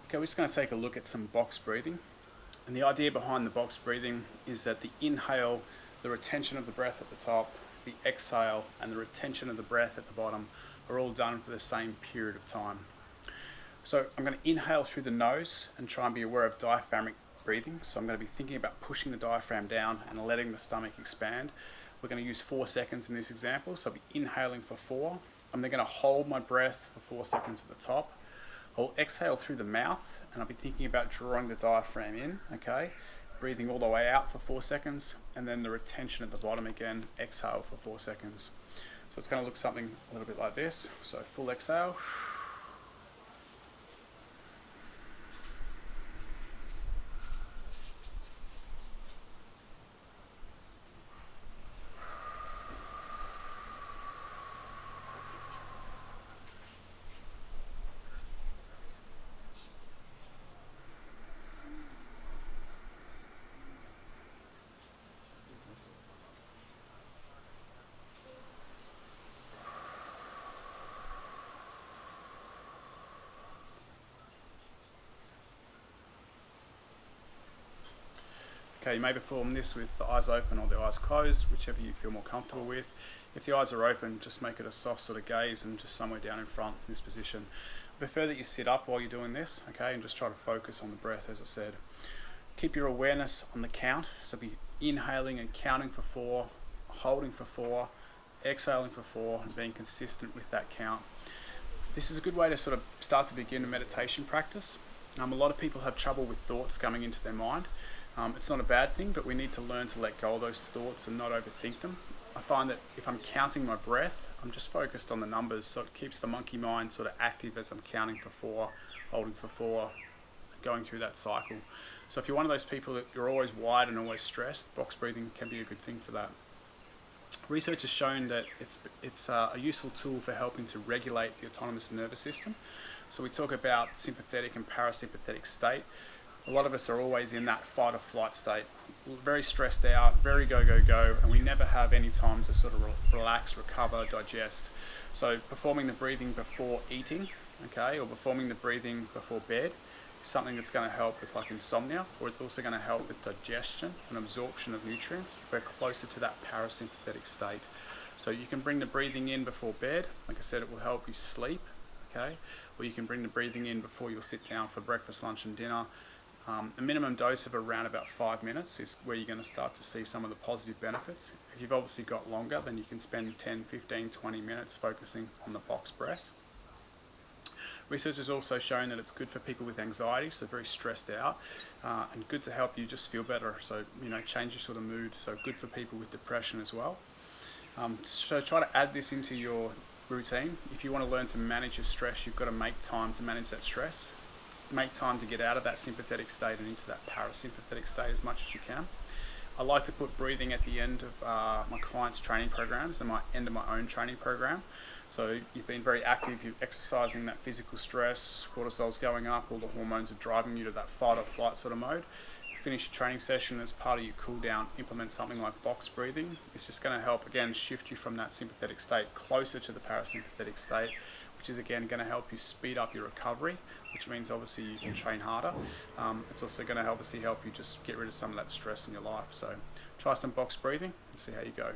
Okay, we're just going to take a look at some box breathing. And the idea behind the box breathing is that the inhale, the retention of the breath at the top, the exhale, and the retention of the breath at the bottom are all done for the same period of time. So I'm going to inhale through the nose and try and be aware of diaphragmatic breathing. So I'm going to be thinking about pushing the diaphragm down and letting the stomach expand. We're going to use 4 seconds in this example. So I'll be inhaling for 4. I'm then going to hold my breath for 4 seconds at the top. I'll exhale through the mouth and I'll be thinking about drawing the diaphragm in, okay? Breathing all the way out for 4 seconds, and then the retention at the bottom again, exhale for 4 seconds. So it's going to look something a little bit like this. So full exhale. Okay, you may perform this with the eyes open or the eyes closed, whichever you feel more comfortable with. If the eyes are open, just make it a soft sort of gaze and just somewhere down in front in this position. I prefer that you sit up while you're doing this, okay, and just try to focus on the breath, as I said. Keep your awareness on the count, so be inhaling and counting for 4, holding for 4, exhaling for 4, and being consistent with that count. This is a good way to sort of start to begin a meditation practice. A lot of people have trouble with thoughts coming into their mind. It's not a bad thing, but we need to learn to let go of those thoughts and not overthink them. I find that if I'm counting my breath, I'm just focused on the numbers, so it keeps the monkey mind sort of active as I'm counting for 4, holding for 4, going through that cycle. So if you're one of those people that you're always wired and always stressed, box breathing can be a good thing for that. Research has shown that it's a useful tool for helping to regulate the autonomous nervous system. So we talk about sympathetic and parasympathetic state. A lot of us are always in that fight or flight state, very stressed out, very go, go, go, and we never have any time to sort of relax, recover, digest. So performing the breathing before eating, okay, or performing the breathing before bed is something that's going to help with like insomnia, or it's also going to help with digestion and absorption of nutrients if we're closer to that parasympathetic state. So you can bring the breathing in before bed. Like I said, it will help you sleep, okay, or you can bring the breathing in before you'll sit down for breakfast, lunch and dinner. A minimum dose of around about 5 minutes is where you're going to start to see some of the positive benefits. If you've obviously got longer, then you can spend 10, 15, 20 minutes focusing on the box breath. Research has also shown that it's good for people with anxiety, so very stressed out, and good to help you just feel better, so change your sort of mood, so good for people with depression as well. So try to add this into your routine. If you want to learn to manage your stress, you've got to make time to manage that stress. Make time to get out of that sympathetic state and into that parasympathetic state as much as you can. I like to put breathing at the end of my clients' training programs and my end of my own training program. So you've been very active, you're exercising, that physical stress, cortisol's going up, all the hormones are driving you to that fight or flight sort of mode. You finish your training session, as part of your cool down, implement something like box breathing. It's just going to help, again, shift you from that sympathetic state closer to the parasympathetic state, which is again going to help you speed up your recovery, which means obviously you can train harder. It's also going to obviously help you just get rid of some of that stress in your life. So try some box breathing and see how you go.